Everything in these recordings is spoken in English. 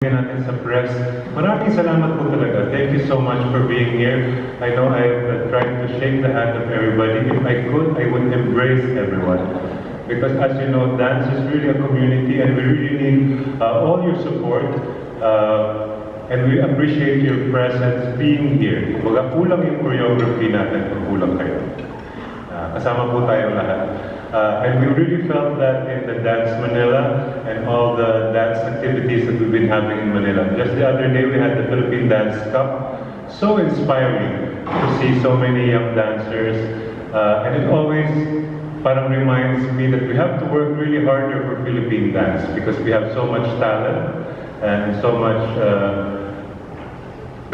natin sa press. Maraming salamat po talaga. Thank you so much for being here. I know I've tried to shake the hand of everybody. If I could, I would embrace everyone. Because as you know, dance is really a community and we really need all your support. And we appreciate your presence being here. Kumbaga, kulang yung choreography natin kung kulang kayo. Kasama po tayo lahat. And we really felt that in the Dance Manila and all the dance activities that we've been having in Manila. Just the other day we had the Philippine Dance Cup. So inspiring to see so many young dancers. And it always parang reminds me that we have to work really harder for Philippine dance because we have so much talent and so much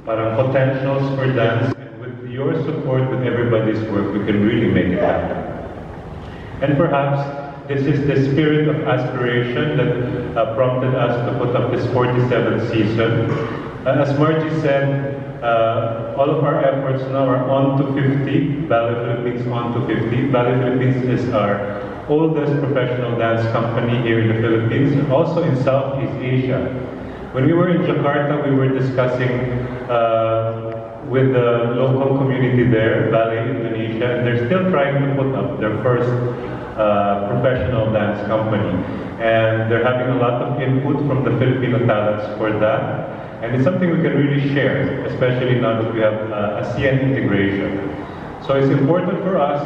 parang potentials for dance. And with your support, with everybody's work, we can really make it happen. And perhaps this is the spirit of aspiration that prompted us to put up this 47th season. As Margie said, all of our efforts now are on to 50, Ballet Philippines on to 50. Ballet Philippines is our oldest professional dance company here in the Philippines and also in Southeast Asia. When we were in Jakarta, we were discussing with the local community there, Ballet Indonesia, and they're still trying to put up their first professional dance company. And they're having a lot of input from the Filipino talents for that. And it's something we can really share, especially now that we have ASEAN integration. So it's important for us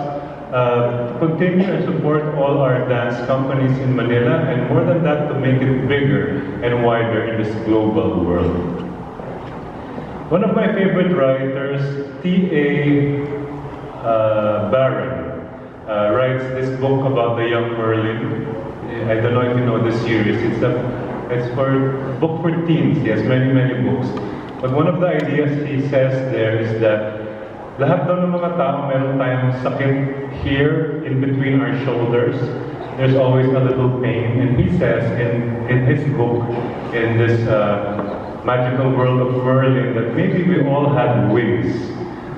to continue and support all our dance companies in Manila, and more than that, to make it bigger and wider in this global world. One of my favorite writers, T.A. Barron, writes this book about the young Merlin. I don't know if you know the series. It's for book for teens. He has many books. But one of the ideas he says there is that lahat daw ng mga tao meron tayong sakit here in between our shoulders. There's always a little pain. And he says in his book, in this magical world of Merlin, that maybe we all had wings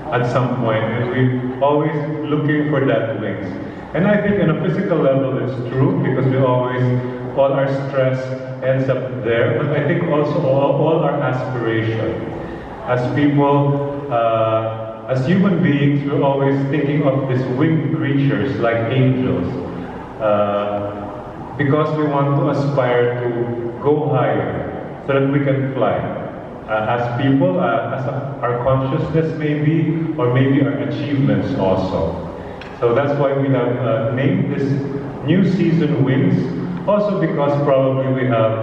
at some point, and we're always looking for that wings. And I think on a physical level it's true, because all our stress ends up there, but I think also all our aspiration. As people, as human beings, we're always thinking of these winged creatures like angels, because we want to aspire to go higher, so that we can fly. As people, as our consciousness maybe, or maybe our achievements also. So that's why we have named this new season Wings, also because probably we have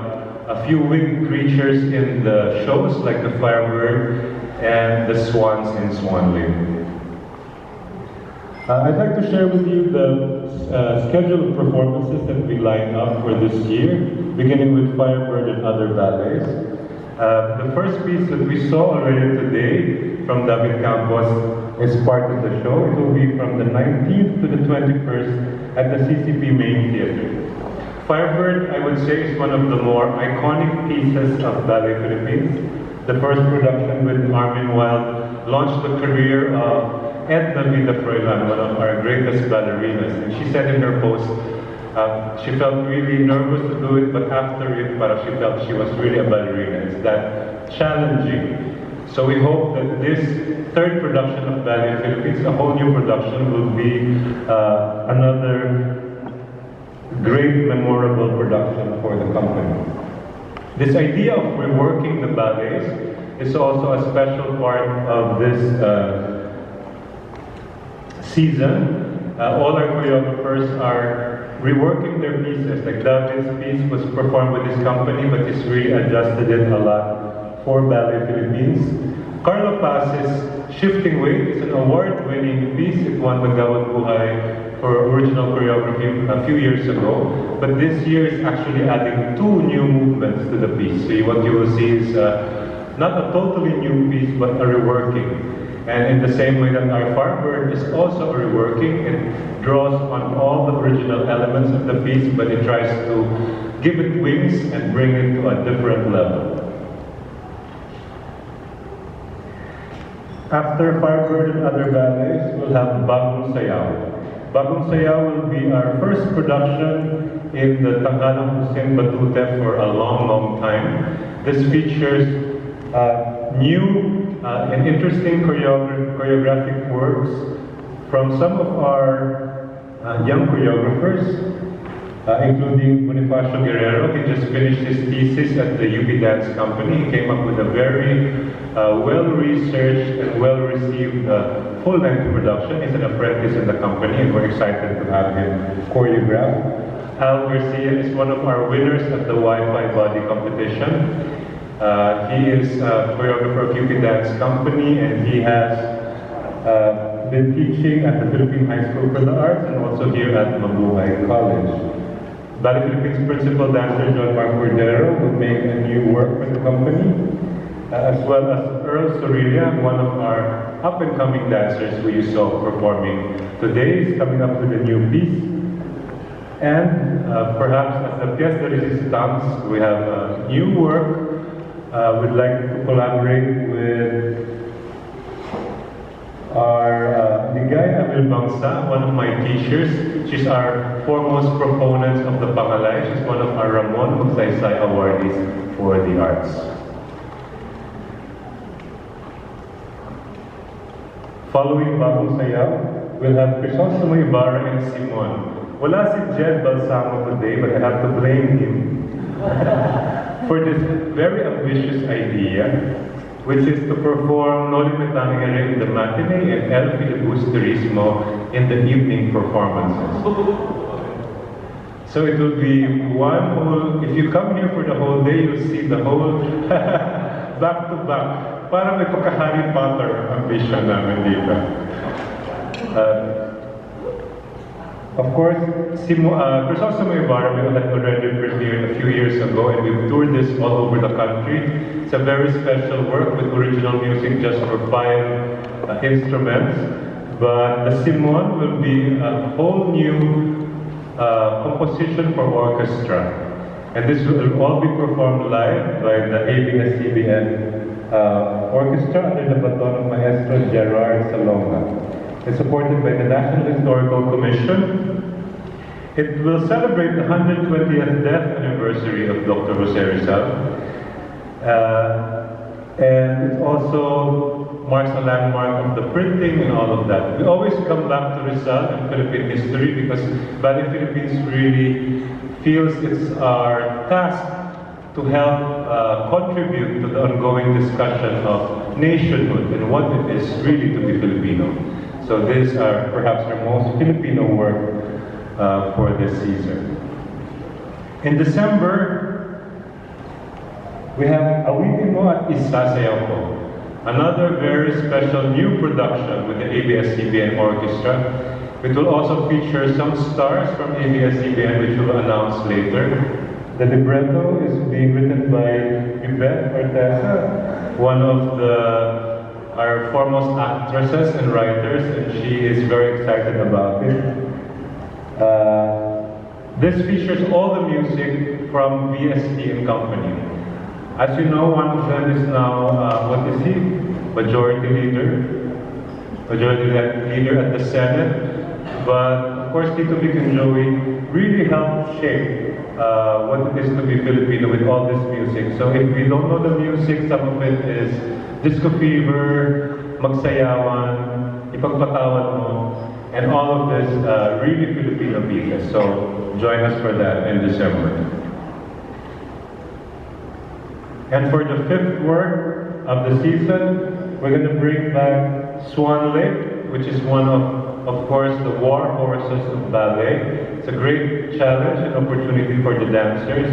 a few winged creatures in the shows, like the Firebird and the Swans in Swan Lake. I'd like to share with you the schedule of performances that we line up for this year, beginning with Firebird and other ballets. The first piece that we saw already today from David Campos is part of the show. It will be from the 19th to the 21st at the CCP Main Theater. Firebird, I would say, is one of the more iconic pieces of Ballet Philippines. The first production with Armin Wild launched the career of Edna Vida Froilan, one of our greatest ballerinas. And she said in her post, she felt really nervous to do it, but after it, she felt she was really a ballerina. It's that challenging. So we hope that this third production of Ballet Philippines, a whole new production, will be another great memorable production for the company. This idea of reworking the ballets is also a special part of this season. All our choreographers are reworking their pieces. Like David's piece was performed with his company, but he's really adjusted it a lot for Ballet Philippines. Carlo Paz's Shifting Weight is an award-winning piece. It won the Gawad Buhay for original choreography a few years ago. But this year is actually adding 2 new movements to the piece. So what you will see is not a totally new piece, but a reworking. And in the same way that our Firebird is also a reworking, it draws on all the original elements of the piece, but it tries to give it wings and bring it to a different level. After Firebird and other ballets, we'll have Bagong Sayaw. Bagong Sayaw will be our first production in the Tanghalang Hussein Batute for a long time. This features new and interesting choreographic works from some of our young choreographers, including Bonifacio Guerrero. He just finished his thesis at the UP Dance Company. He came up with a very well-researched and well-received full-length production. He's an apprentice in the company, and we're excited to have him choreograph. Al Garcia is one of our winners at the Wi-Fi Body competition. He is a choreographer of UP Dance Company, and he has been teaching at the Philippine High School for the Arts and also here at Mabuhay College. Ballet Philippines principal dancer John Mark Cordero will make a new work for the company, as well as Earl Sorilla, one of our up-and-coming dancers who you saw performing today, is coming up with a new piece. And perhaps as a pièce de résistance, we have a new work. We'd like to collaborate with our Ligay Abel Bangsa, one of my teachers. She's our foremost proponent of the Pangalay. She's one of our Ramon Magsaysay awardees for the arts. Following Bagong Sayaw, we'll have Crisostomo Ibarra and Simon. Wala si Jed Balsamo today, but I have to blame him for this very ambitious idea, which is to perform Noli Me Tangere in the matinee and El Filibusterismo in the evening performances. So it will be one whole, if you come here for the whole day, you'll see the whole back to back. Parang may pagka-Harry Potter ambition namin dito. Of course, Crisostomo Ibarra we had already premiered a few years ago, and we've toured this all over the country. It's a very special work with original music just for 5 instruments. But the Simon will be a whole new composition for orchestra. And this will all be performed live by the ABS-CBN Orchestra under the baton of Maestro Gerard Salonga. It's supported by the National Historical Commission. It will celebrate the 120th death anniversary of Dr. Jose Rizal. And it also marks a landmark of the printing and all of that. We always come back to Rizal and Philippine history because Ballet Philippines really feels it's our task to help contribute to the ongoing discussion of nationhood and what it is really to be Filipino. So these are perhaps our most Filipino work for this season. In December, we have Awitin Mo at Isasayaw Ko, another very special new production with the ABS-CBN Orchestra. It will also feature some stars from ABS-CBN, which we'll announce later. The libretto is being written by Yvette Orteza, one of our foremost actresses and writers, and she is very excited about it. This features all the music from VST and Company. As you know, one of them is now, what is he? Majority leader at the Senate. But of course, Tito Vic and Joey really helped shape what it is to be Filipino with all this music. So if you don't know the music, some of it is Disco Fever, Magsayawan, Ipagpatawad Mo, and all of this really Filipino pieces. So join us for that in December. And for the 5th work of the season, we're going to bring back Swan Lake, which is one of course, the war horses of ballet. It's a great challenge and opportunity for the dancers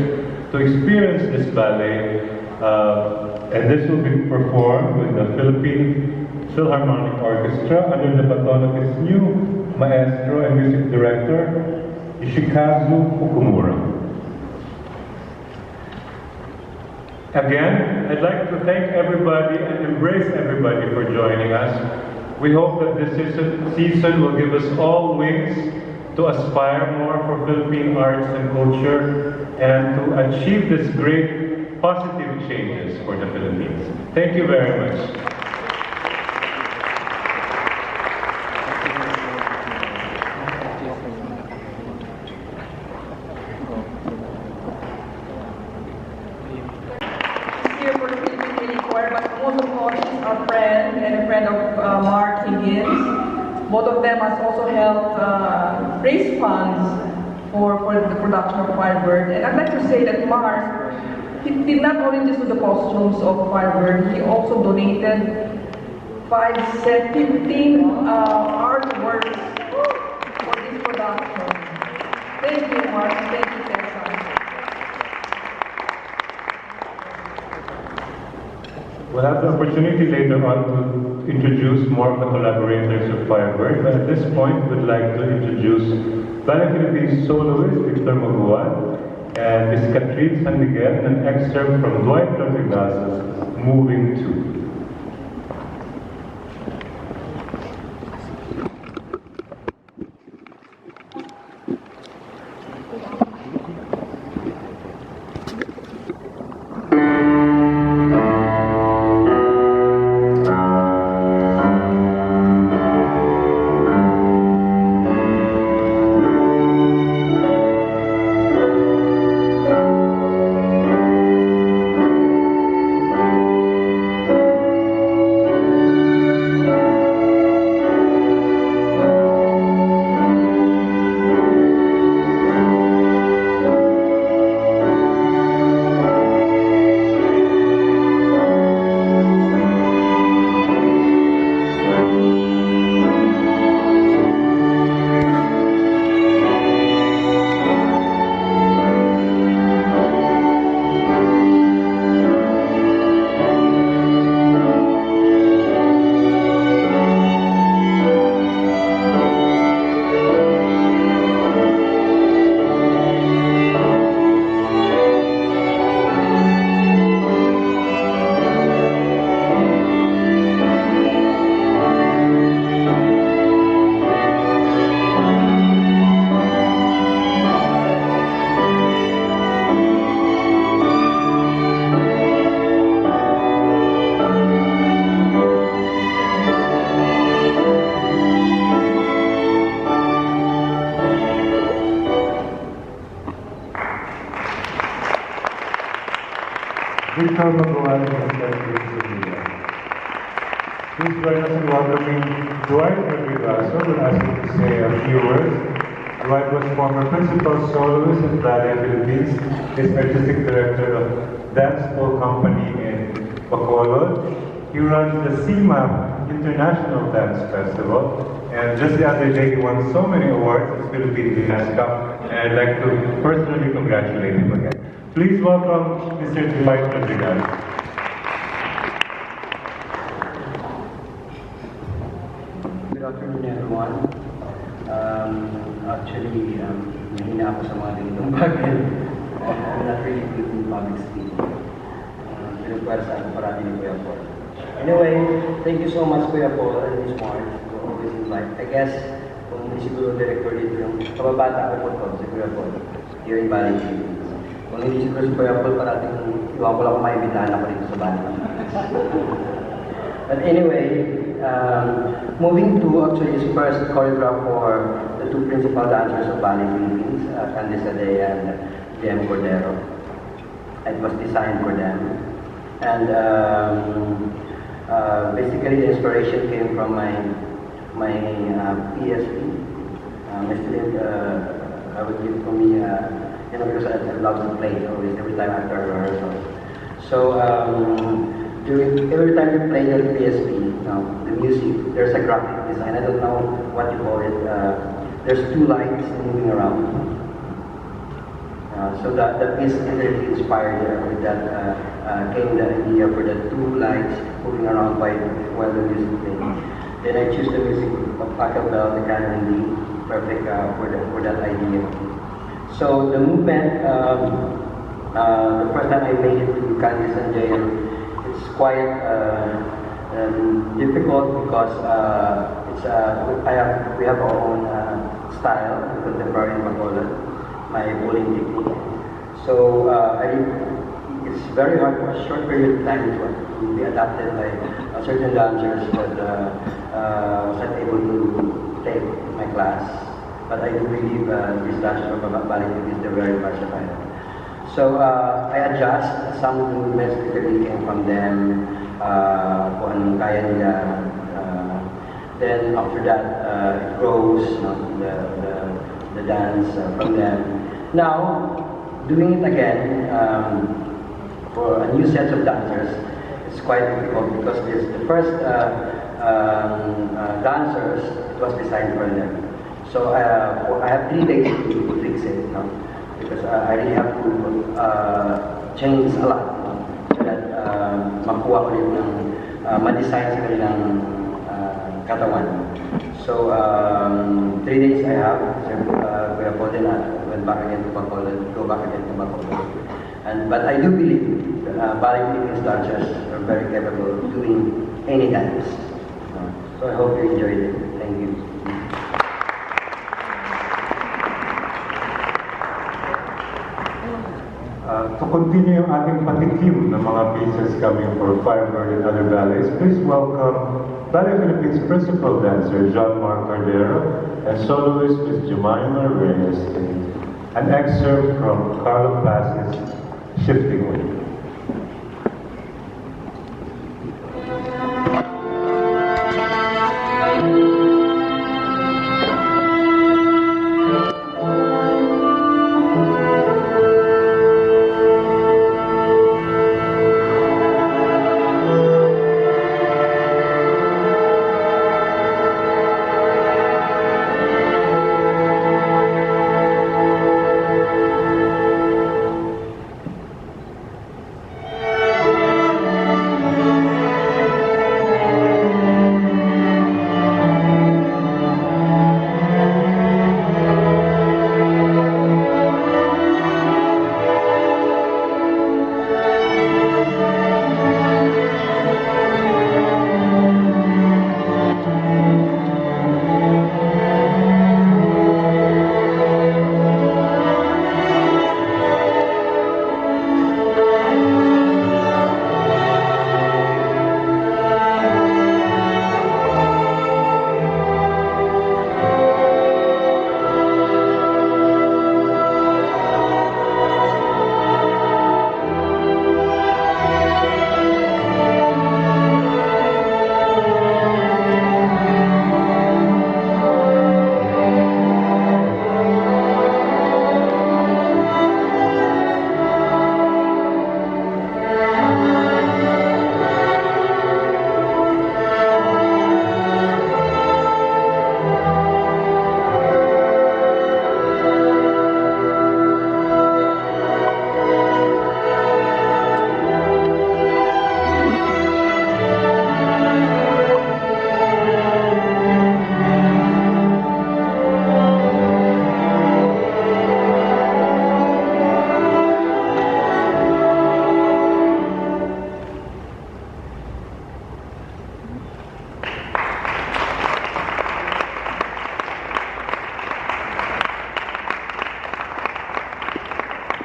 to experience this ballet. And this will be performed with the Philippine Philharmonic Orchestra under the baton of its new maestro and music director, Ishikazu Fukumura. Again, I'd like to thank everybody and embrace everybody for joining us. We hope that this season will give us all wings to aspire more for Philippine arts and culture and to achieve this great positive changes for the Philippines. Thank you very much. award, but most of all, she's our friend and a friend of Mark Higgins. Both of them has also helped raise funds for the production of Firebird. And I'd like to say that Mark, he did not only just do the costumes of Firebird, he also donated 15 artworks for this production. Thank you, Mark. Thank you, Tessa. We'll have the opportunity later on to introduce more of the collaborators of Firebird, but at this point, we'd like to introduce Ballet Philippines soloist Victor Maguan and Miss Catherine San Miguel, an excerpt from Dwight Rodriguez's Moving To. Victor Maguan and Catherine San Miguel. Please join us in welcoming Dwight Rodriguez. We'll ask him to say a few words. Dwight was former principal soloist at Ballet Philippines, is artistic director of Dance School Company in Bacolod. He runs the CIMA International Dance Festival, and just the other day he won so many awards at Philippine Dance Cup, and I'd like to personally congratulate him again. Please welcome Mr. Dwight Rodriguez. Good afternoon, everyone. Actually, mahina ako sa mga ganitong bagay. I'm not really good in public speaking. Pinagpwersa ako parati ni Kuya Paul. Anyway, thank you so much, Kuya Paul and Miss Mark, for always invite. I guess, kung hindi siguro director dito yung kababata ako po si Kuya Paul, here in Ballet Philippines. Kung hindi siguro si Kuya Paul, parating iwan ko lang kung maibitahan ako dito sa Ballet. But anyway, moving to actually his first choreograph for the two principal dancers of Ballet Philippines, Candice Adea and Jem Cordero. It was designed for them. And basically the inspiration came from my PSP. My student, I would give for me, because I love to play always every time after rehearsal. So every time you play the PSP, the music, there's a graphic design. I don't know what you call it. There's two lights moving around. So that piece literally inspired with that came the idea for the two lights moving around while the music playing. Then I choose the music of Pachelbel, the canon D, perfect for that idea. So the movement, the first time I made it to Candice and Jay, it's quite difficult because we have our own style, contemporary Bacolod, my bowling technique. So it's very hard for a short period of time to be adapted by certain dancers that was not able to take my class. But I do believe these dancers from Ballet is very versatile. So I adjust some movements literally came from them. kung anong kaya nila. Then after that, it grows, the dance from them. Now, doing it again for a new set of dancers, it's quite difficult because the first dancers, it was designed for them. So I have 3 days to fix it, because I really have to change a lot, so that makuha ulit ng ma-design sa kanilang katawan. So 3 days I have. Kuya Paul, then I went back again to Bacolod, go back again to Bacolod. But I do believe that Ballet Philippines dancers are very capable of doing any dance. So I hope you enjoyed it. Thank you. To continue yung ating patikim ng mga pieces coming for Firebird and other ballets, please welcome Ballet Philippines principal dancer John Mark Cardero and soloist Ms. Jemima Reyes. An excerpt from Carlo Paz's Shifting Weight.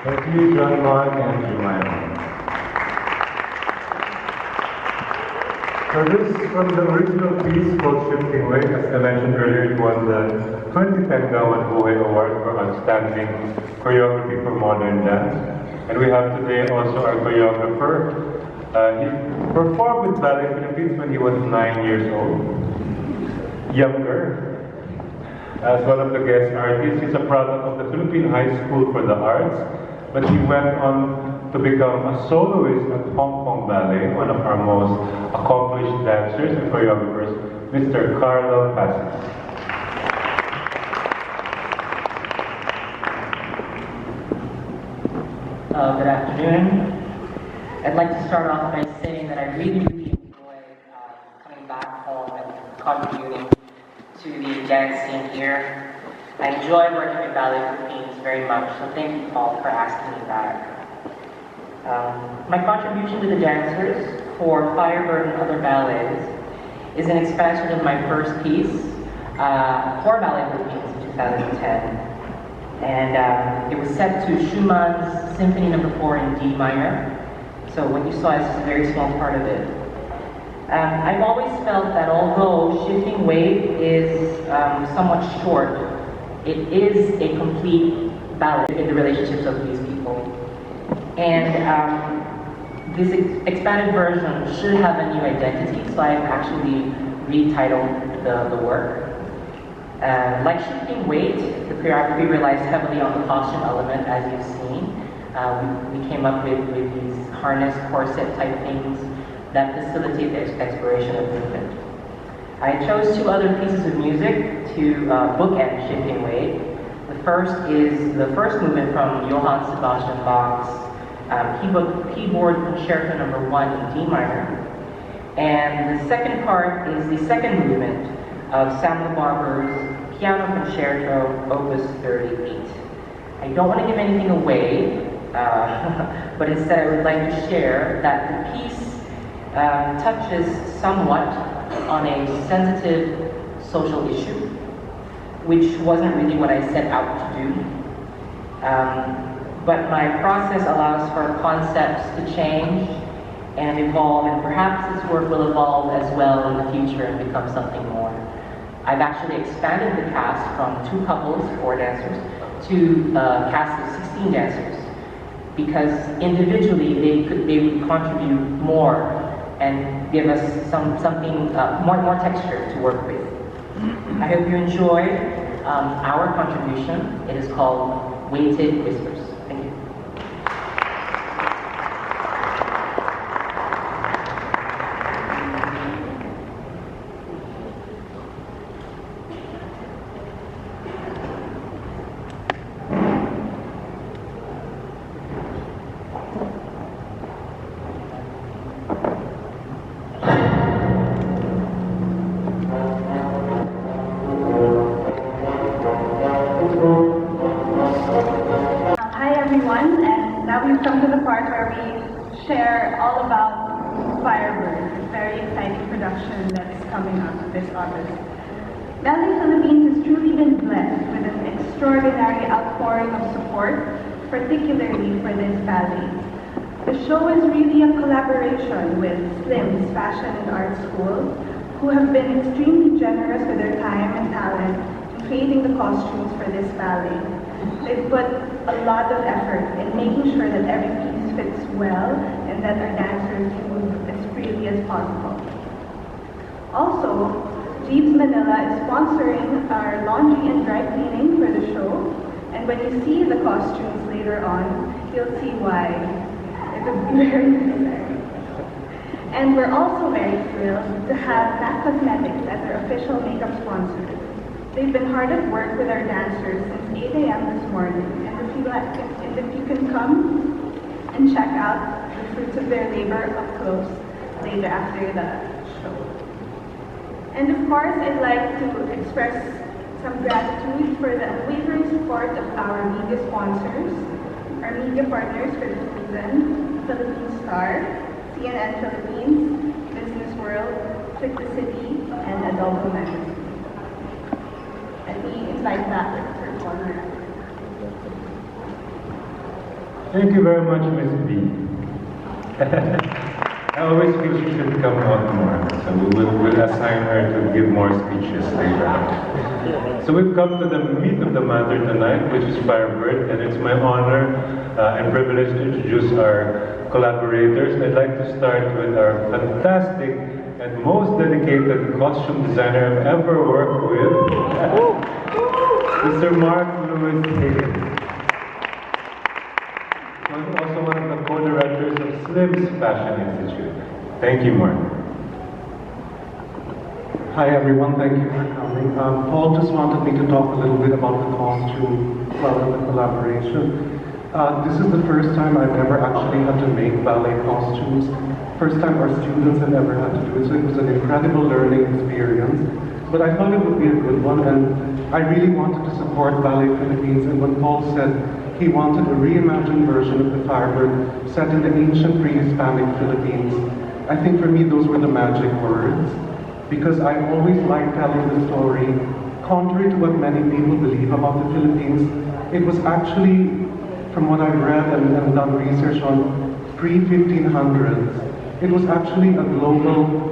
Thank you, John Mark and Jemima. So this is from the original piece called Shifting Weight. As I mentioned earlier, it won the 2010 Gawan Buhay Award for Outstanding Choreography for Modern Dance. And we have today also our choreographer. He performed with Ballet Philippines when he was 9 years old. Younger. As one of the guest artists, he's a product of the Philippine High School for the Arts, but he went on to become a soloist at Hong Kong Ballet, one of our most accomplished dancers and choreographers, Mr. Carlo Paz. Good afternoon. I'd like to start off by saying that I really enjoyed coming back home and contributing to the dance scene here. I enjoy working with Ballet Philippines very much, so thank you all for asking me back. My contribution to the dancers for Firebird and other ballets is an expansion of my first piece for Ballet Philippines in 2010. And it was set to Schumann's Symphony No. 4 in D minor. So what you saw is just a very small part of it. I've always felt that although Shifting Weight is somewhat short, it is a complete ballet in the relationships of these people. And this expanded version should have a new identity, so I've actually retitled the work. Like shifting weight, the choreography relies heavily on the costume element, as you've seen. We came up with these harness corset type things that facilitate the exploration of movement. I chose two other pieces of music to bookend shifting weight. The first is the first movement from Johann Sebastian Bach's keyboard Concerto No. 1 in D minor. And the second part is the second movement of Samuel Barber's Piano Concerto, Opus 38. I don't want to give anything away, but instead I would like to share that the piece touches somewhat on a sensitive social issue, which wasn't really what I set out to do. But my process allows for concepts to change and evolve, and perhaps this work will evolve as well in the future and become something more. I've actually expanded the cast from 2 couples, 4 dancers, to a cast of 16 dancers, because individually they would contribute more and give us something more texture to work with. I hope you enjoy our contribution. It is called Weighted Whispers. Thank you. We've come to the part where we share all about Firebird, this very exciting production that's coming up this August. Ballet Philippines has truly been blessed with an extraordinary outpouring of support, particularly for this ballet. The show is really a collaboration with Slim's Fashion and Art School, who have been extremely generous with their time and talent in creating the costumes for this ballet. They've put a lot of effort in making sure that every piece fits well and that our dancers move as freely as possible. Also, Jeeves Manila is sponsoring our laundry and dry cleaning for the show, and when you see the costumes later on, you'll see why it would be very necessary. And we're also very thrilled to have MAC Cosmetics as our official makeup sponsor. They've been hard at work with our dancers since 8 a.m. this morning, and if you can come and check out the fruits of their labor up close later after the show. And of course, I'd like to express some gratitude for the unwavering support of our media sponsors, our media partners for the season, Philippine Star, CNN Philippines, Business World, Click the City, and Adolfo Magazine. Let me invite back the third corner. Thank you very much, Ms. B. I always feel she should come out more, so we'll assign her to give more speeches later on. So we've come to the meat of the matter tonight, which is Firebird, and it's my honor and privilege to introduce our collaborators. I'd like to start with our fantastic and most dedicated costume designer I've ever worked with, Mr. Mark Louis Higgins. He's also one of the co-directors of Slim's Fashion Institute. Thank you, Mark. Hi everyone, thank you for coming. Paul just wanted me to talk a little bit about the costume part of the collaboration. This is the first time I've ever actually had to make ballet costumes. First time our students have ever had to do it, so it was an incredible learning experience. But I thought it would be a good one, and I really wanted to support Ballet Philippines. And when Paul said he wanted a reimagined version of the Firebird set in the ancient pre-Hispanic Philippines, I think for me those were the magic words, because I always like telling the story. Contrary to what many people believe about the Philippines, it was actually, from what I've read and done research on, pre-1500s. It was actually a global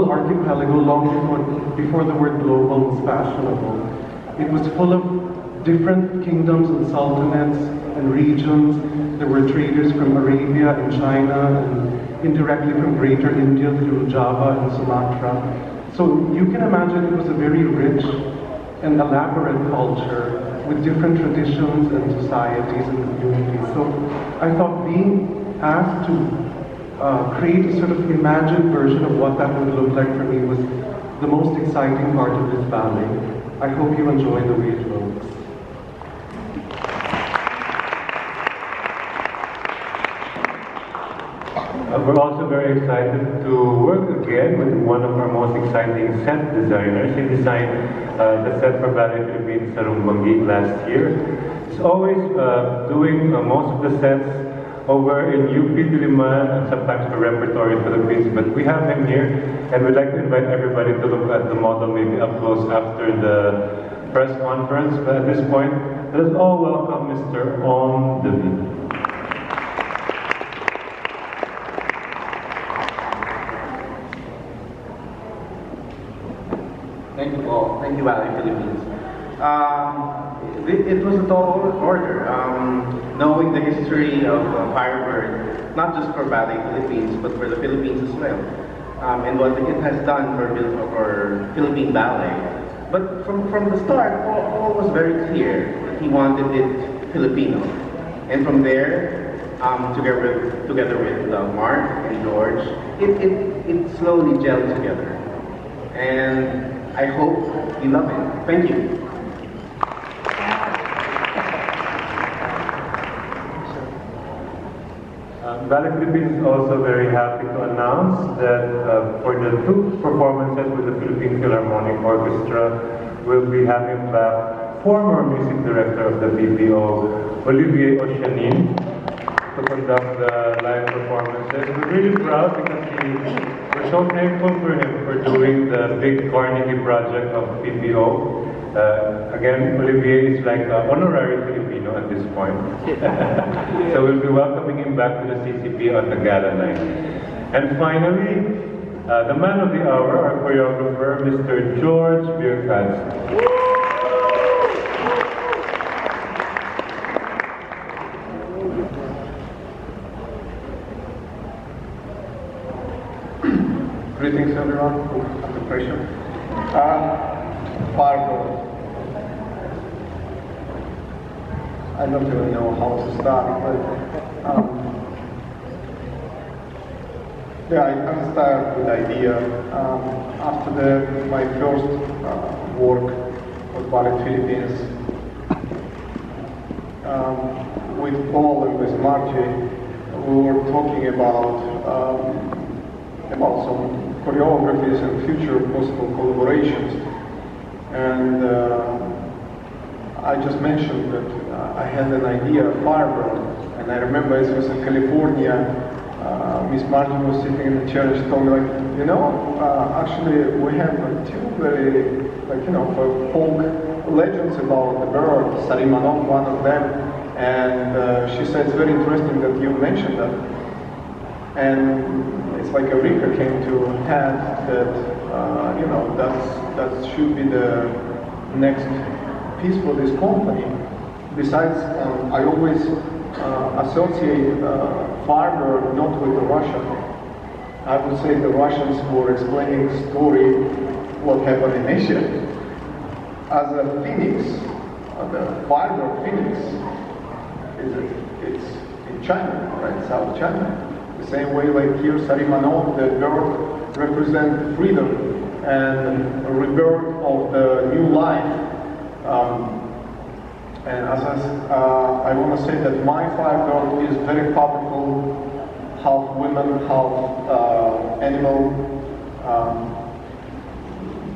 archipelago long before the word global was fashionable. It was full of different kingdoms and sultanates and regions, There were traders from Arabia and China and indirectly from Greater India through Java and Sumatra. So you can imagine it was a very rich and elaborate culture with different traditions and societies and communities. So I thought being asked to create a sort of imagined version of what that would look like for me was the most exciting part of this ballet. I hope you enjoy the way it looks. We're also very excited to work again with one of our most exciting set designers. He designed the set for Ballet Philippines Sarumbangi last year. He's always doing most of the sets over in UP Diliman and sometimes for repertory in Philippines. But we have him here, and we'd like to invite everybody to look at the model maybe up close after the press conference. But at this point, let us all welcome Mr. Om David. Thank you all. Thank you, Ballet Philippines. It was a tall order, knowing the history of Firebird, not just for Ballet Philippines, but for the Philippines as well, and what it has done for Philippine ballet. But from the start, Paul was very clear that he wanted it Filipino, and from there, together with Mark and George, it slowly gelled together, and I hope you love it. Thank you. Ballet Philippines is also very happy to announce that for the two performances with the Philippine Philharmonic Orchestra, we'll be having back former music director of the PPO, Olivier Oceanin, to conduct the live performances. We're really proud because we're so thankful for him for doing the big Carnegie project of PPO. Again, Olivier is like an honorary Filipino at this point. So we'll be welcoming him back to the CCP on the gala night. And finally, the man of the hour, our choreographer, Mr. George Birkatz. Greetings everyone, under pressure. Firebird. I don't even know how to start, but yeah, I started with the idea. After my first work with Ballet Philippines, with Paul and with Margie, we were talking about some choreographies and future possible collaborations. And I just mentioned that I had an idea of Firebird, and I remember it was in California. Miss Martin was sitting in the chair and she told me, like, you know, actually we have two very, like, you know, folk legends about the bird, Sarimanov, one of them, and she said it's very interesting that you mentioned that. And it's like Eureka came to head that, you know, that should be the next piece for this company. Besides, I always associate Firebird not with the Russian. I would say the Russians were explaining the story, what happened in Asia. As a phoenix, the Firebird phoenix, it's in China, right, South China. The same way like here, Sarimanov, the bird represents freedom and a rebirth of the new life. And as I want to say that my Firebird is very powerful, half women, half animal,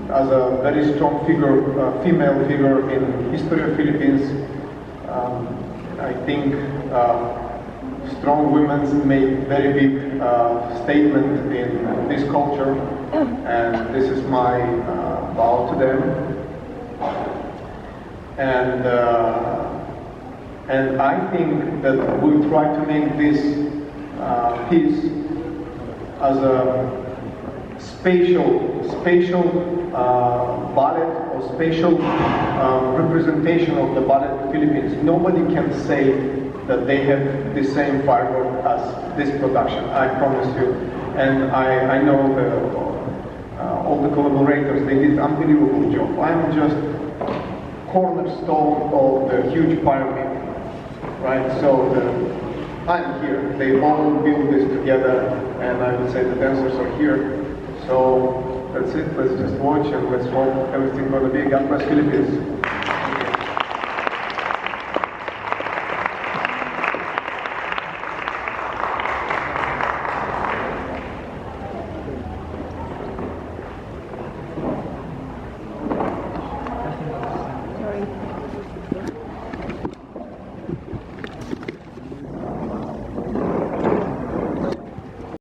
as a very strong figure, female figure in history of Philippines. I think strong women make very big statement in this culture, and this is my vow to them. And I think that we'll try to make this piece as a spatial ballet or spatial representation of the Ballet Philippines. Nobody can say that they have the same firework as this production, I promise you. And I know all the collaborators, they did unbelievable job. I'm just cornerstone of the huge pyramid, right? So I'm here. They all build this together, and I would say the dancers are here. So that's it. Let's just watch and let's hope everything's going to be. God bless Philippines.